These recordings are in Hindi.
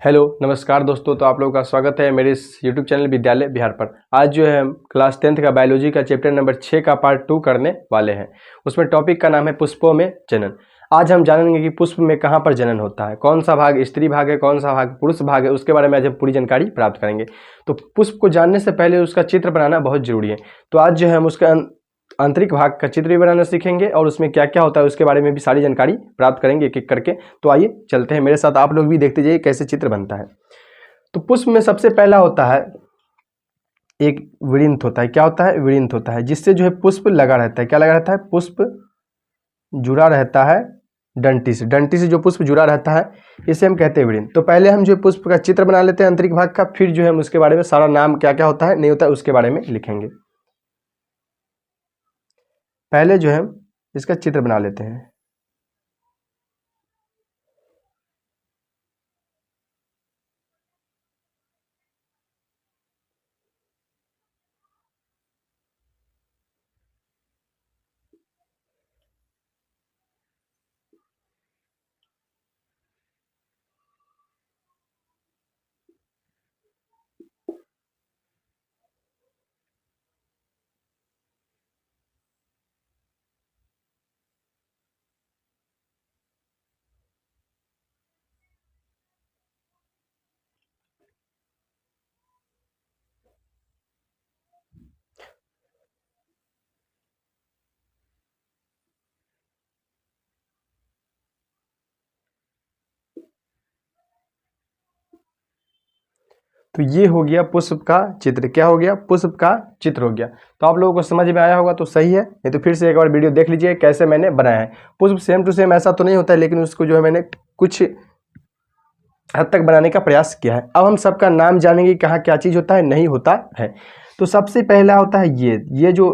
हेलो नमस्कार दोस्तों। तो आप लोगों का स्वागत है मेरे इस यूट्यूब चैनल विद्यालय बिहार पर। आज जो है हम क्लास 10th का बायोलॉजी का चैप्टर नंबर 6 का पार्ट 2 करने वाले हैं। उसमें टॉपिक का नाम है पुष्पों में जनन। आज हम जानेंगे कि पुष्प में कहाँ पर जनन होता है, कौन सा भाग स्त्री भाग है, कौन सा भाग पुरुष भाग है, उसके बारे में आज हम पूरी जानकारी प्राप्त करेंगे। तो पुष्प को जानने से पहले उसका चित्र बनाना बहुत जरूरी है। तो आज जो है हम उसका आंतरिक भाग का चित्र भी बनाना सीखेंगे और उसमें क्या क्या होता है उसके बारे में भी सारी जानकारी प्राप्त करेंगे एक एक करके। तो आइए चलते हैं मेरे साथ, आप लोग भी देखते जाइए कैसे चित्र बनता है। तो पुष्प में सबसे पहला होता है एक वृंत होता है। क्या होता है? वृंत होता है, जिससे जो है पुष्प लगा रहता है। क्या लगा रहता है? पुष्प जुड़ा रहता है डंटी से। डंटी से जो पुष्प जुड़ा रहता है इसे हम कहते हैं वृंत। तो पहले हम जो पुष्प का चित्र बना लेते हैं आंतरिक भाग का, फिर जो है हम उसके बारे में सारा नाम क्या क्या होता है नहीं होता है उसके बारे में लिखेंगे। पहले जो है इसका चित्र बना लेते हैं। तो ये हो गया पुष्प का चित्र। क्या हो गया? पुष्प का चित्र हो गया। तो आप लोगों को समझ में आया होगा तो सही है, नहीं तो फिर से एक बार वीडियो देख लीजिए कैसे मैंने बनाया है। पुष्प सेम टू सेम ऐसा तो नहीं होता है, लेकिन उसको जो है मैंने कुछ हद तक बनाने का प्रयास किया है। अब हम सबका नाम जानेंगे कहाँ क्या चीज़ होता है नहीं होता है। तो सबसे पहला होता है ये जो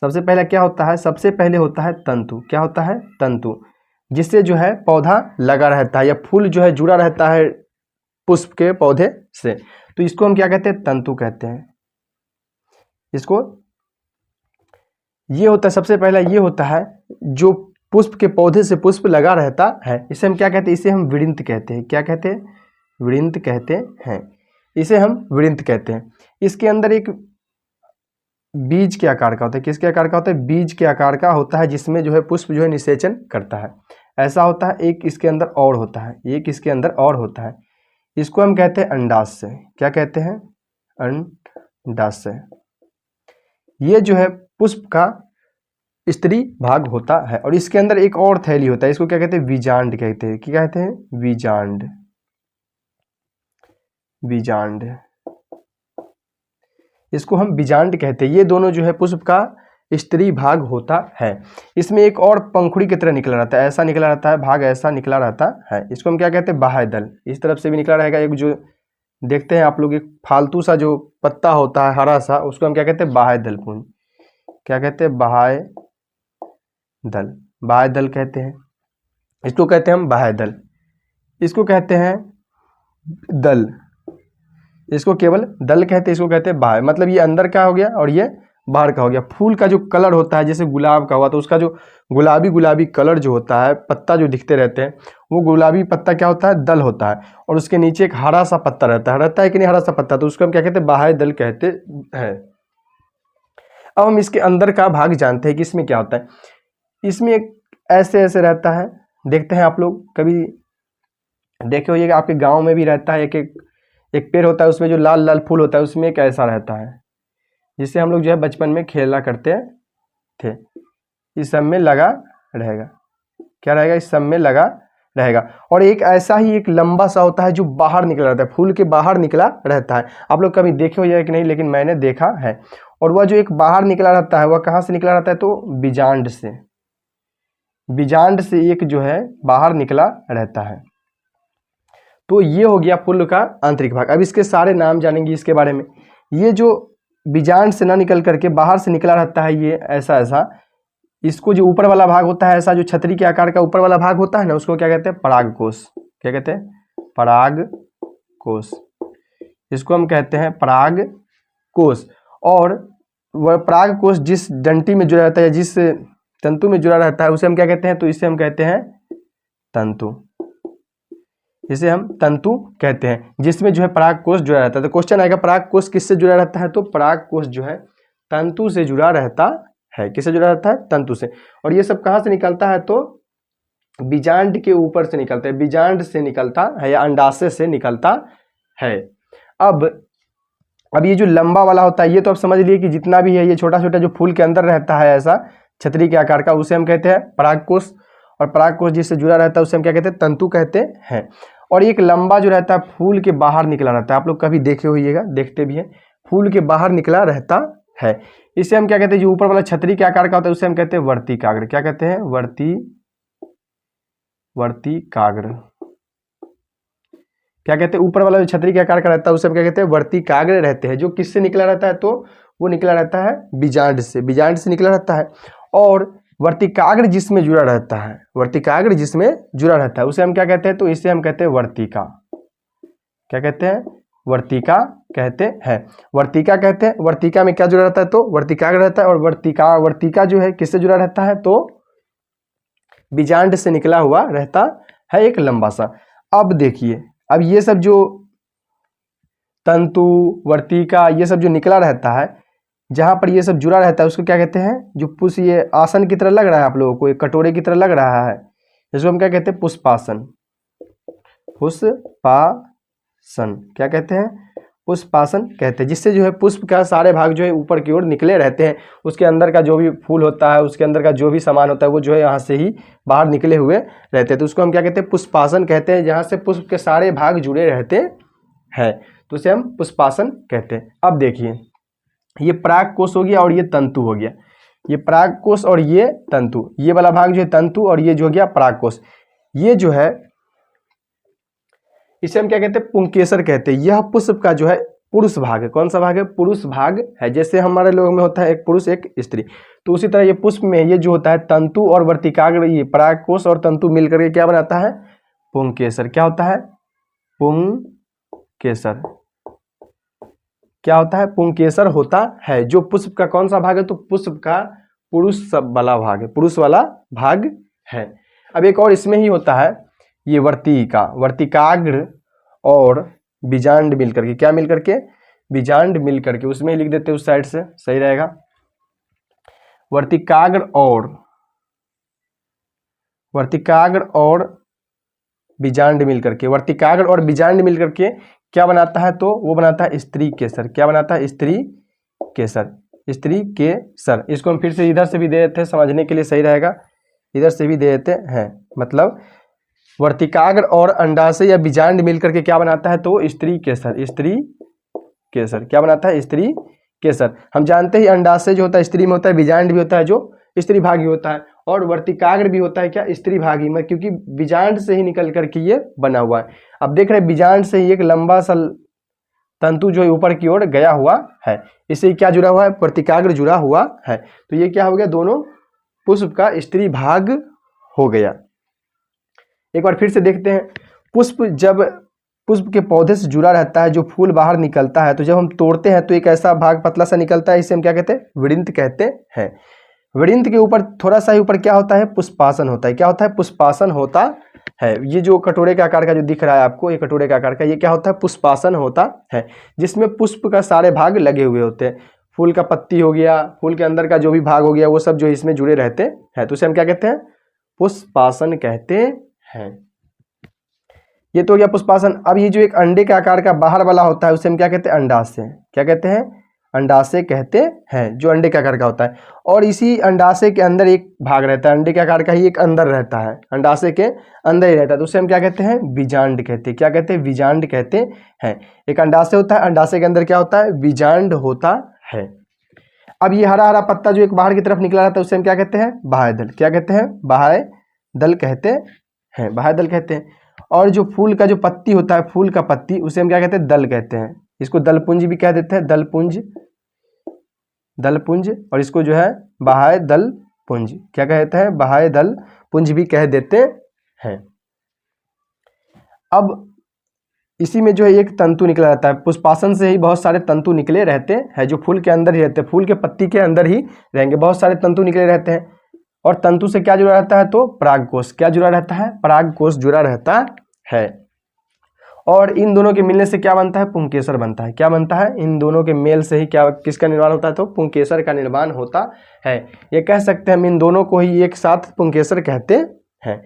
सबसे पहला क्या होता है? सबसे पहले होता है तंतु। क्या होता है? तंतु, जिससे जो है पौधा लगा रहता है या फूल जो है जुड़ा रहता है पुष्प के पौधे से। तो इसको हम क्या कहते हैं? तंतु कहते हैं इसको। ये होता है सबसे पहला, ये होता है जो पुष्प के पौधे से पुष्प लगा रहता है, इसे हम क्या कहते हैं? इसे हम वृंत कहते हैं। क्या कहते हैं? वृंत कहते हैं। इसे हम वृंत कहते हैं। इसके अंदर एक बीज के आकार का होता है। किसके आकार का होता है? बीज के आकार का होता है, जिसमें जो है पुष्प जो है निषेचन करता है। ऐसा होता है। एक इसके अंदर और होता है, एक इसके अंदर और होता है। इसको हम कहते हैं अंडाशय। क्या कहते हैं? अंडाशय। ये जो है पुष्प का स्त्री भाग होता है और इसके अंदर एक और थैली होता है। इसको क्या कहते हैं? बीजांड कहते हैं। क्या कहते हैं? बीजांड। बीजांड, इसको हम बीजांड कहते हैं। ये दोनों जो है पुष्प का स्त्री भाग होता है। इसमें एक और पंखुड़ी की तरह निकला रहता है, ऐसा निकला रहता है भाग, ऐसा निकला रहता है। इसको हम क्या कहते हैं? बाह्य दल। इस तरफ से भी निकला रहेगा। एक जो देखते हैं आप लोग एक फालतू सा जो पत्ता होता है हरा सा, उसको हम क्या कहते हैं? बाह्य दल पुंज। क्या कहते हैं? बाह्य दल। बाह्य दल कहते हैं। इसको कहते हैं हम बाह्य दल। इसको कहते हैं दल। इसको केवल दल कहते हैं। इसको कहते हैं बाह्य, मतलब ये अंदर का हो गया और ये बाहर का हो गया। फूल का जो कलर होता है जैसे गुलाब का हुआ, तो उसका जो गुलाबी गुलाबी कलर जो होता है, पत्ता जो दिखते रहते हैं, वो गुलाबी पत्ता क्या होता है? दल होता है। और उसके नीचे एक हरा सा पत्ता रहता है कि नहीं? हरा सा पत्ता, तो उसको हम क्या कहते हैं? बाह्य दल कहते हैं। अब हम इसके अंदर का भाग जानते हैं कि इसमें क्या होता है। इसमें एक ऐसे ऐसे रहता है, देखते हैं आप लोग कभी देखे होइए, आपके गाँव में भी रहता है। एक पेड़ होता है, उसमें जो लाल लाल फूल होता है, उसमें एक ऐसा रहता है जिससे हम लोग जो है बचपन में खेला करते थे। इस सब में लगा रहेगा। क्या रहेगा? इस सब में लगा रहेगा। और एक ऐसा ही एक लंबा सा होता है जो बाहर निकला रहता है, फूल के बाहर निकला रहता है। आप लोग कभी देखे हो या कि नहीं, लेकिन मैंने देखा है। और वह जो एक बाहर निकला रहता है वह कहाँ से निकला रहता है? तो बीजांड से। बीजांड से एक जो है बाहर निकला रहता है। तो ये हो गया फूल का आंतरिक भाग। अब इसके सारे नाम जानेंगे इसके बारे में। ये जो बीजांड से ना निकल करके बाहर से निकला रहता है, ये ऐसा ऐसा, इसको जो ऊपर वाला भाग होता है, ऐसा जो छतरी के आकार का ऊपर वाला भाग होता है ना, उसको क्या कहते हैं? परागकोश। क्या कहते हैं? परागकोश। इसको हम कहते हैं परागकोश। और वह परागकोश जिस डंटी में जुड़ा रहता है, जिस तंतु में जुड़ा रहता है, उसे हम क्या कहते हैं? तो इसे हम कहते हैं तंतु। जिसे हम तंतु कहते हैं, जिसमें जो है परागकोश जुड़ा रहता है। तो क्वेश्चन आएगा परागकोश किससे जुड़ा रहता है, तो परागकोश जो है तंतु से जुड़ा रहता है। किससे जुड़ा रहता है, तंतु से। और ये सब कहाँ से निकलता है, तो बीजांड के ऊपर से निकलता है, बीजांड से निकलता है या अंडाशय से निकलता है। अब ये जो लंबा वाला होता है, ये तो आप समझ लिए कि जितना भी है ये छोटा छोटा जो फूल के अंदर रहता है ऐसा छतरी के आकार का, उसे हम कहते हैं परागकोश। और परागकोश जिससे जुड़ा रहता है उसे हम क्या कहते हैं, तंतु कहते हैं। और एक लंबा जो रहता है फूल के बाहर निकला रहता है, आप लोग कभी देखे होइएगा, देखते भी हैं, फूल के बाहर निकला रहता है। इसे हम क्या कहते हैं, जो ऊपर वाला छतरी के आकार का होता है उसे हम कहते हैं वर्तिकाग्र। क्या कहते हैं, वर्तिकाग्र। क्या कहते हैं, ऊपर वाला जो छतरी के आकार का रहता है उसे हम क्या कहते हैं, वर्तिकाग्र रहते हैं। जो किससे निकला रहता है, तो वो निकला रहता है बीजांड से, बीजांड से निकला रहता है। और वर्तिकाग्र जिसमें जुड़ा रहता है, वर्तिकाग्र जिसमें जुड़ा रहता है उसे हम क्या कहते हैं, तो इसे हम कहते हैं वर्तिका। क्या कहते हैं, वर्तिका कहते हैं। वर्तिका कहते हैं। वर्तिका में क्या जुड़ा रहता है, तो वर्तिकाग्र रहता है। और वर्तिका जो है किससे जुड़ा रहता है, तो बीजांड से निकला हुआ रहता है, एक लंबा सा। अब देखिए, अब ये सब जो तंतु, वर्तिका, ये सब जो निकला रहता है, जहां पर ये सब जुड़ा रहता है उसको क्या कहते हैं, जो पुष्प, ये आसन की तरह लग रहा है आप लोगों को, एक कटोरे की तरह लग रहा है, इसको हम क्या कहते हैं, पुष्पासन। पुष्पासन क्या कहते हैं, पुष्पासन कहते हैं। जिससे जो है पुष्प का सारे भाग जो है ऊपर की ओर निकले रहते हैं, उसके अंदर का जो भी फूल होता है, उसके अंदर का जो भी सामान होता है वो जो है यहाँ से ही बाहर निकले हुए रहते हैं। तो उसको हम क्या कहते हैं, पुष्पासन कहते हैं, जहाँ से पुष्प के सारे भाग जुड़े रहते हैं, तो उसे हम पुष्पासन कहते हैं। अब देखिए, ये परागकोश हो गया और ये तंतु हो गया। ये परागकोश और ये तंतु, ये वाला भाग जो है तंतु, और ये जो हो गया परागकोश। ये जो है इसे हम क्या कहते हैं, पुंकेसर कहते हैं। यह पुष्प का जो है पुरुष भाग है। कौन सा भाग है, पुरुष भाग है। जैसे हमारे लोगों में होता है एक पुरुष एक स्त्री, तो उसी तरह ये पुष्प में ये जो होता है तंतु और वर्तिकाग्र, ये परागकोश और तंतु मिलकर के क्या बनाता है, पुंकेसर। क्या होता है, पुंकेसर। क्या होता है, पुंकेसर होता है। जो पुष्प का कौन सा भाग है, तो पुष्प का पुरुष वाला भाग है, पुरुष वाला भाग है। अब एक और इसमें ही होता है, ये वर्तिका, वर्तिकाग्र और बीजांड मिलकर के, क्या मिलकर के, बीजांड मिलकर के, उसमें ही लिख देते हैं उस साइड से, सही रहेगा। वर्तिकाग्र और बीजांड मिलकर के, वर्तिकाग्र और बीजांड मिलकर के क्या बनाता है, तो वो बनाता है स्त्री केसर। क्या बनाता है, स्त्री केसर। स्त्री केसर। इसको हम फिर से इधर से भी दे देते हैं, समझने के लिए सही रहेगा, इधर से भी दे देते हैं। मतलब वर्तिकाग्र और अंडाशय या बीजांड मिलकर के क्या बनाता है, तो स्त्री केसर। स्त्री केसर क्या बनाता है, स्त्री केसर। हम जानते हैं अंडाशय जो होता है स्त्री में होता है, बीजांड भी होता है जो स्त्री भागी होता है, और वर्तिकाग्र भी होता है क्या, स्त्री भागी में, क्योंकि बीजांड से ही निकल करके ये बना हुआ है। अब देख रहे हैं बीजांड से ही एक लंबा सा तंतु जो है ऊपर की ओर गया हुआ है, इससे क्या जुड़ा हुआ है, वर्तिकाग्र जुड़ा हुआ है। तो ये क्या हो गया, दोनों पुष्प का स्त्री भाग हो गया। एक बार फिर से देखते हैं, पुष्प जब पुष्प के पौधे से जुड़ा रहता है, जो फूल बाहर निकलता है, तो जब हम तोड़ते हैं तो एक ऐसा भाग पतला सा निकलता है, इसे हम क्या कहते हैं, वृंत कहते हैं। वृंत के ऊपर थोड़ा सा ही ऊपर क्या होता है, पुष्पासन होता है। क्या होता है, पुष्पासन होता है। ये जो कटोरे के आकार का जो दिख रहा है आपको, ये कटोरे के आकार का, ये क्या होता है, पुष्पासन होता है, जिसमें पुष्प का सारे भाग लगे हुए होते हैं। फूल का पत्ती हो गया, फूल के अंदर का जो भी भाग हो गया, वो सब जो इसमें जुड़े रहते हैं, तो उसे हम क्या कहते हैं, पुष्पासन कहते हैं। ये तो हो गया पुष्पासन। अब ये जो एक अंडे के आकार का बाहर वाला होता है उसे हम क्या कहते हैं, अंडाशय। क्या कहते हैं, अंडाशय कहते हैं, जो अंडे के आकार का होता है। और इसी अंडाशय के अंदर एक भाग रहता है, अंडे के आकार का ही एक अंदर रहता है, अंडाशय के अंदर ही रहता है, तो उसे हम क्या कहते हैं, बीजांड कहते हैं। क्या कहते हैं, बीजांड कहते हैं। एक अंडाशय होता है, अंडाशय के अंदर क्या होता है, बीजांड होता है। अब ये हरा हरा पत्ता जो एक बाहर की तरफ निकला रहता है उसे हम क्या कहते हैं, बाह्यदल। क्या कहते हैं, बाह्यदल कहते हैं, बाह्यदल कहते हैं। और जो फूल का जो पत्ती होता है, फूल का पत्ती, उसे हम क्या कहते हैं, दल कहते हैं। इसको दलपुंज भी कह देते हैं, दलपुंज, दलपुंज। और इसको जो है बाह्यदल पुंज, क्या कहते हैं, बाह्यदल पुंज भी कह देते हैं। अब इसी में जो है एक तंतु निकला रहता है, पुष्पासन से ही बहुत सारे तंतु निकले रहते हैं, जो फूल के अंदर ही रहते हैं, फूल के पत्ती के अंदर ही रहेंगे, बहुत सारे तंतु निकले रहते हैं। और तंतु से क्या जुड़ा रहता है, तो परागकोश। क्या जुड़ा रहता है, परागकोश जुड़ा रहता है। और इन दोनों के मिलने से क्या बनता है, पुंकेसर बनता है। क्या बनता है, इन दोनों के मेल से ही क्या किसका निर्माण होता है, तो पुंकेसर का निर्माण होता है। ये कह सकते हैं हम इन दोनों को ही एक साथ पुंकेसर कहते हैं।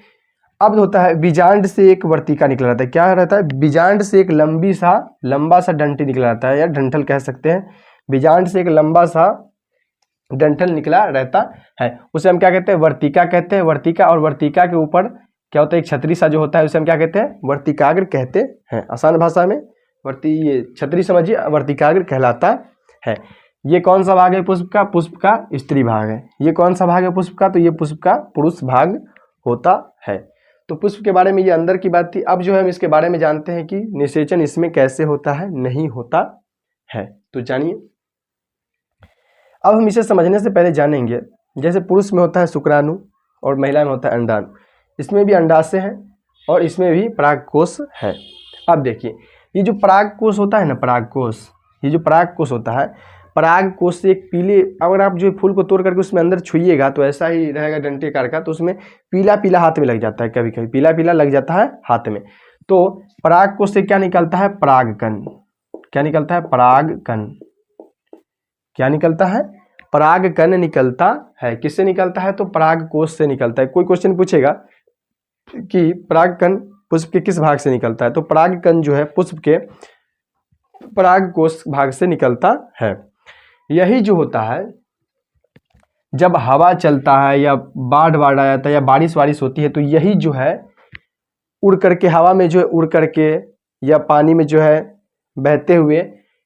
अब होता है बीजांड से एक वर्तिका निकला रहता है। क्या रहता है, बीजांड से एक लंबा सा डंठी निकला रहता है, या डंठल कह सकते हैं। बीजांड से एक लंबा सा डंठल निकला रहता है, उसे हम क्या कहते हैं, वर्तिका कहते हैं। वर्तिका, और वर्तिका के ऊपर क्या होता है, एक छतरी सा जो होता है उसे हम क्या कहते हैं, वर्तिकाग्र कहते हैं। आसान भाषा में ये छतरी समझिए, वर्तिकाग्र कहलाता है। ये कौन सा भाग है पुष्प का, पुष्प का स्त्री भाग है। ये कौन सा भाग है पुष्प का, तो ये पुष्प का पुरुष भाग होता है। तो पुष्प के बारे में ये अंदर की बात थी। अब जो है हम इसके बारे में जानते हैं कि निषेचन इसमें कैसे होता है, नहीं होता है। तो जानिए, अब हम इसे समझने से पहले जानेंगे, जैसे पुरुष में होता है शुक्राणु और महिला में होता है अंडाणु, इसमें भी अंडाशय है और इसमें भी परागकोश है। अब देखिए, ये जो परागकोश होता है ना, परागकोश, ये जो परागकोश होता है, परागकोश से एक पीले, अगर आप जो फूल को तोड़ करके उसमें अंदर छुइएगा तो ऐसा ही रहेगा डंटे आकार का, तो उसमें पीला पीला हाथ में लग जाता है, कभी कभी पीला पीला लग जाता है हाथ में। तो परागकोश से क्या निकलता है, परागकण। क्या निकलता है, परागकण। क्या निकलता है, परागकण निकलता है। किससे निकलता है, तो परागकोश से निकलता है। कोई क्वेश्चन पूछेगा कि परागकण पुष्प के किस भाग से निकलता है, तो परागकण जो है पुष्प के परागकोश भाग से निकलता है। यही जो होता है, जब हवा चलता है या बाढ़ आ जाता है या बारिश होती है, तो यही जो है उड़ करके हवा में जो है उड़ करके या पानी में जो है बहते हुए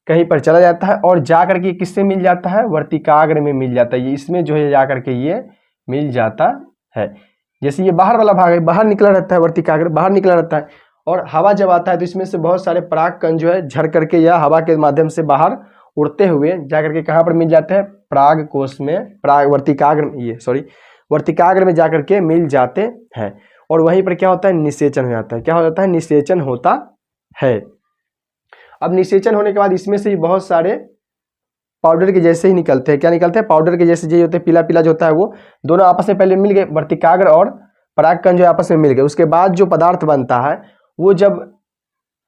कहीं पर चला जाता है और जा करके किससे मिल जाता है, वर्तिकाग्र में मिल जाता है। ये इसमें जो है जा करके ये मिल जाता है। जैसे ये बाहर वाला भाग है, बाहर निकला रहता है, वर्तिकाग्र बाहर निकला रहता है, और हवा जब आता है तो इसमें से बहुत सारे परागकण जो है झड़ करके या हवा के माध्यम से बाहर उड़ते हुए जा करके कहाँ पर मिल जाते हैं, परागकोश में, वर्तिकाग्र में जा करके मिल जाते हैं। और वहीं पर क्या होता है, निषेचन हो जाता है। क्या हो जाता है, निषेचन होता है। अब निषेचन होने के बाद इसमें से बहुत सारे पाउडर के जैसे ही निकलते हैं। क्या निकलते हैं, पाउडर के जैसे जो होते हैं, पीला पीला जो होता है, वो दोनों आपस में पहले मिल गए, वर्तिकाग्र और परागकण जो आपस में मिल गए। उसके बाद जो पदार्थ बनता है वो जब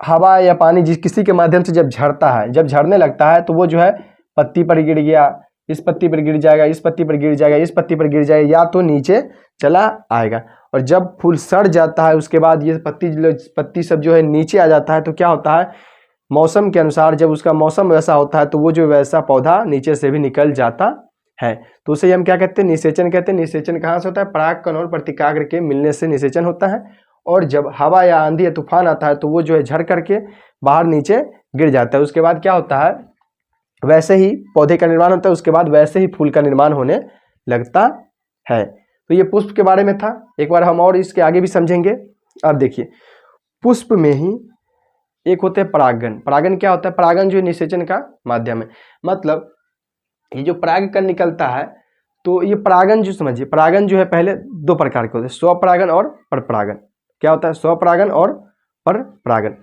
हवा या पानी किसी के माध्यम से जब झड़ता है, जब झड़ने लगता है, तो वो जो है पत्ती पर गिर गया, इस पत्ती पर गिर जाएगा, इस पत्ती पर गिर जाएगा, इस पत्ती पर गिर जाएगा, या तो नीचे चला आएगा। और जब फूल सड़ जाता है उसके बाद ये पत्ती सब जो है नीचे आ जाता है, तो क्या होता है, मौसम के अनुसार जब उसका मौसम वैसा होता है तो वो जो वैसा पौधा नीचे से भी निकल जाता है। तो उसे हम क्या कहते हैं, निषेचन कहते हैं। निषेचन कहाँ से होता है, परागकण और वर्तिकाग्र के मिलने से निषेचन होता है। और जब हवा या आंधी या तूफान आता है तो वो जो है झड़ करके बाहर नीचे गिर जाता है। उसके बाद क्या होता है, वैसे ही पौधे का निर्माण होता है, उसके बाद वैसे ही फूल का निर्माण होने लगता है। तो ये पुष्प के बारे में था। एक बार हम और इसके आगे भी समझेंगे। अब देखिए, पुष्प में ही एक होते हैं परागन। परागन क्या होता है, परागन जो है निषेचन का माध्यम है। मतलब ये जो परागकण निकलता है, तो ये परागन जो समझिए, परागन जो है पहले दो प्रकार के होते हैं, स्वपरागन और परपरागन। क्या होता है, स्वपरागन और परपरागन।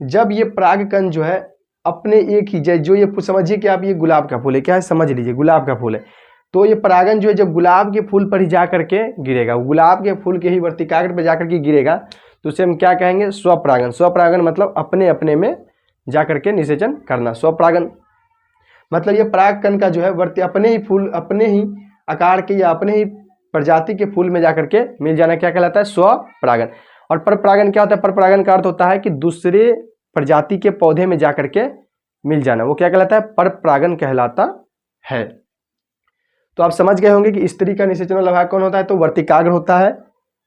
जब ये परागकण जो है अपने एक ही जो ये समझिए कि आप ये गुलाब का फूल है, क्या है, समझ लीजिए गुलाब का फूल है, तो ये परागन जो है जब गुलाब के फूल पर ही जा करके गिरेगा, गुलाब के फूल के ही वर्तिकाग्र पर जाकर के गिरेगा, तो उसे हम क्या कहेंगे, स्वपरागन। स्वपरागन मतलब अपने अपने में जा करके निषेचन करना। स्वपरागन मतलब ये परागकण का जो है अपने ही फूल, अपने ही आकार के या अपने ही प्रजाति के फूल में जाकर के मिल जाना, क्या कहलाता है, स्वपरागन। और परपरागन क्या होता है, परपरागन का अर्थ होता है कि दूसरे प्रजाति के पौधे में जाकर के मिल जाना, वो क्या कहलाता है, परपरागन कहलाता है। तो आप समझ गए होंगे कि स्त्री का निषेचन वाला भाग कौन होता है, तो वर्तिकाग्र होता है,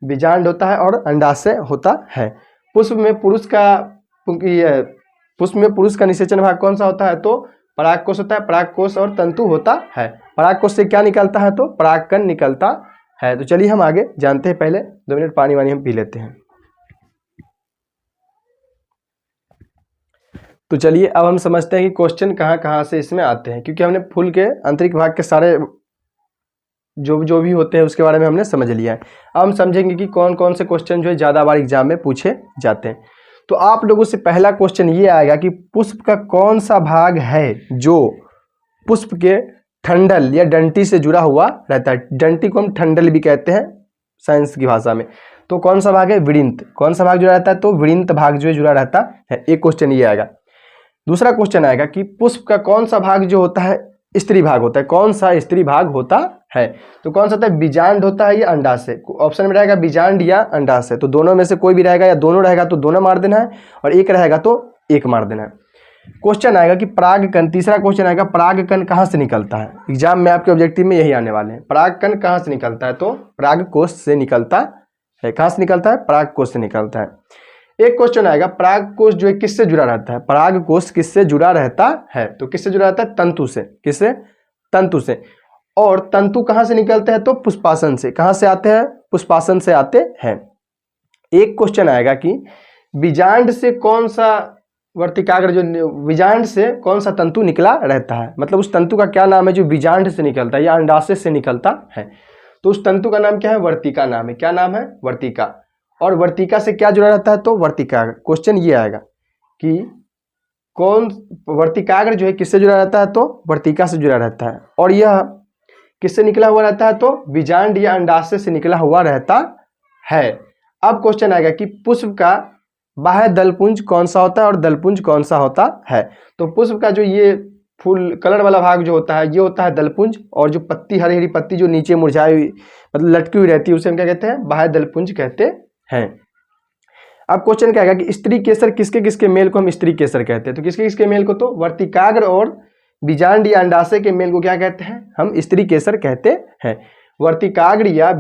बीजांड होता है और अंडाशय होता है। पुष्प में पुरुष का निषेचन भाग कौन सा होता है, तो परागकोश होता है। परागकोश और तंतु होता है। परागकोश से क्या निकलता है, तो परागकण निकलता है। तो चलिए हम आगे जानते हैं। पहले 2 मिनट पानी वानी हम पी लेते हैं। तो चलिए अब हम समझते हैं कि क्वेश्चन कहाँ कहाँ से इसमें आते हैं, क्योंकि हमने फूल के आंतरिक भाग के सारे जो भी होते हैं उसके बारे में हमने समझ लिया है। अब हम समझेंगे कि कौन कौन से क्वेश्चन जो है ज़्यादा बार एग्जाम में पूछे जाते हैं। तो आप लोगों से पहला क्वेश्चन ये आएगा कि पुष्प का कौन सा भाग है जो पुष्प के ठंडल या डंटी से जुड़ा हुआ रहता है। डंटी को हम ठंडल भी कहते हैं साइंस की भाषा में। तो कौन सा भाग है? वृंत। कौन सा भाग जुड़ा रहता है? तो वृंत भाग जो है जुड़ा रहता है। एक क्वेश्चन ये आएगा। दूसरा क्वेश्चन आएगा कि पुष्प का कौन सा भाग जो होता है स्त्री भाग होता है? कौन सा स्त्री भाग होता है? तो कौन सा होता है? बीजांड होता है या अंडाशय? ऑप्शन में रहेगा बीजांड या अंडाशय, तो दोनों में से कोई भी रहेगा, या दोनों रहेगा तो दोनों मार देना है, और एक रहेगा तो एक मार देना है। क्वेश्चन आएगा कि परागकण, तीसरा क्वेश्चन आएगा परागकण कहाँ से निकलता है? एग्जाम में आपके ऑब्जेक्टिव में यही आने वाले हैं। परागकण कहाँ से निकलता है? तो परागकोश से निकलता है। कहाँ से निकलता है? परागकोश से निकलता है। एक क्वेश्चन आएगा परागकोश जो है किससे जुड़ा रहता है? परागकोश किससे जुड़ा रहता है? तो किससे जुड़ा रहता है? तंतु से। किससे? तंतु से। और तंतु कहाँ से निकलते हैं? तो पुष्पासन से। कहाँ से आते हैं? पुष्पासन से आते हैं। एक क्वेश्चन आएगा कि बीजांड से कौन सा वर्तिकाग्र, जो बीजांड से कौन सा तंतु निकला रहता है? मतलब उस तंतु का क्या नाम है जो बीजांड से निकलता है या अंडाशय से निकलता है? तो उस तंतु का नाम क्या है? वर्तिका नाम है। क्या नाम है? वर्तिका। और वर्तिका से क्या जुड़ा रहता है? तो वर्तिकाग्र। क्वेश्चन ये आएगा कि कौन वर्तिकाग्र जो है किससे जुड़ा रहता है? तो वर्तिका से जुड़ा रहता है। और यह किससे निकला हुआ रहता है? तो बीजांड या अंडाशय से निकला हुआ रहता है। अब क्वेश्चन आएगा कि पुष्प का बाह्य दलपुंज कौन सा होता है और दलपुंज कौन सा होता है? तो पुष्प का जो ये फूल कलर वाला भाग जो होता है ये होता है दलपुंज, और जो पत्ती, हरी हरी पत्ती जो नीचे मुरझाई हुई मतलब लटकी हुई रहती है उसे हम क्या कहते हैं? बाह्य दलपुंज कहते हैं। अब क्वेश्चन क्या आएगा कि स्त्री केसर किसके किसके मेल को हम स्त्री केसर कहते हैं? तो किसके किसके मेल को? तो वर्तिकाग्र और बीजांड या अंडाशय के मेल को क्या कहते हैं? हम स्त्री केसर कहते हैं। वर्तिकाग्र या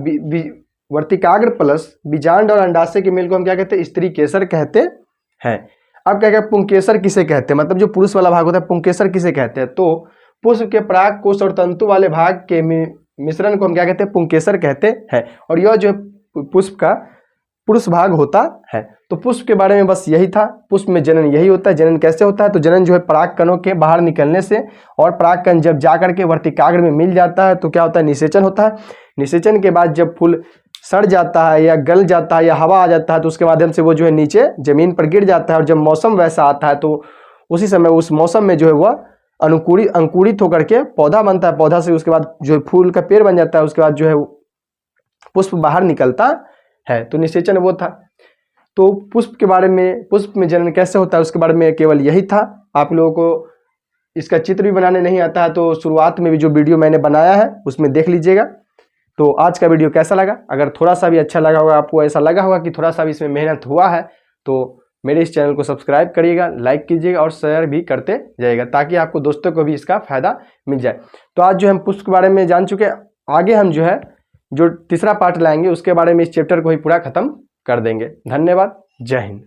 वर्तिकाग्र प्लस बीजांड और अंडाशय के मेल को हम क्या कहते हैं? स्त्री केसर कहते हैं। अब क्या कहते हैं? पुंकेसर किसे कहते हैं? मतलब जो पुरुष वाला भाग होता है पुंकेसर किसे कहते हैं? तो पुष्प के परागकोश और तंतु वाले भाग के मिश्रण को हम क्या कहते हैं? पुंकेसर कहते हैं। और यह जो पुष्प का पुरुष भाग होता है। तो पुष्प के बारे में बस यही था। पुष्प में जनन यही होता है। जनन कैसे होता है? तो जनन जो है परागकणों के बाहर निकलने से, और परागकण जब जाकर के वर्तिकाग्र में मिल जाता है तो क्या होता है? निषेचन होता है। निषेचन के बाद जब फूल सड़ जाता है या गल जाता है या हवा आ जाता है तो उसके माध्यम से वो जो है नीचे जमीन पर गिर जाता है, और जब मौसम वैसा आता है तो उसी समय उस मौसम में जो है वह अंकुरित होकर के पौधा बनता है। पौधा से उसके बाद जो है फूल का पेड़ बन जाता है। उसके बाद जो है पुष्प बाहर निकलता है। तो निषेचन वो था। तो पुष्प के बारे में, पुष्प में जनन कैसे होता है उसके बारे में केवल यही था। आप लोगों को इसका चित्र भी बनाने नहीं आता है तो शुरुआत में भी जो वीडियो मैंने बनाया है उसमें देख लीजिएगा। तो आज का वीडियो कैसा लगा? अगर थोड़ा सा भी अच्छा लगा होगा, आपको ऐसा लगा होगा कि थोड़ा सा भी इसमें मेहनत हुआ है, तो मेरे इस चैनल को सब्सक्राइब करिएगा, लाइक कीजिएगा और शेयर भी करते जाइएगा, ताकि आपको दोस्तों को भी इसका फायदा मिल जाए। तो आज जो हम पुष्प के बारे में जान चुके हैं, आगे हम जो है जो तीसरा पार्ट लाएंगे उसके बारे में इस चैप्टर को ही पूरा खत्म कर देंगे। धन्यवाद। जय हिंद।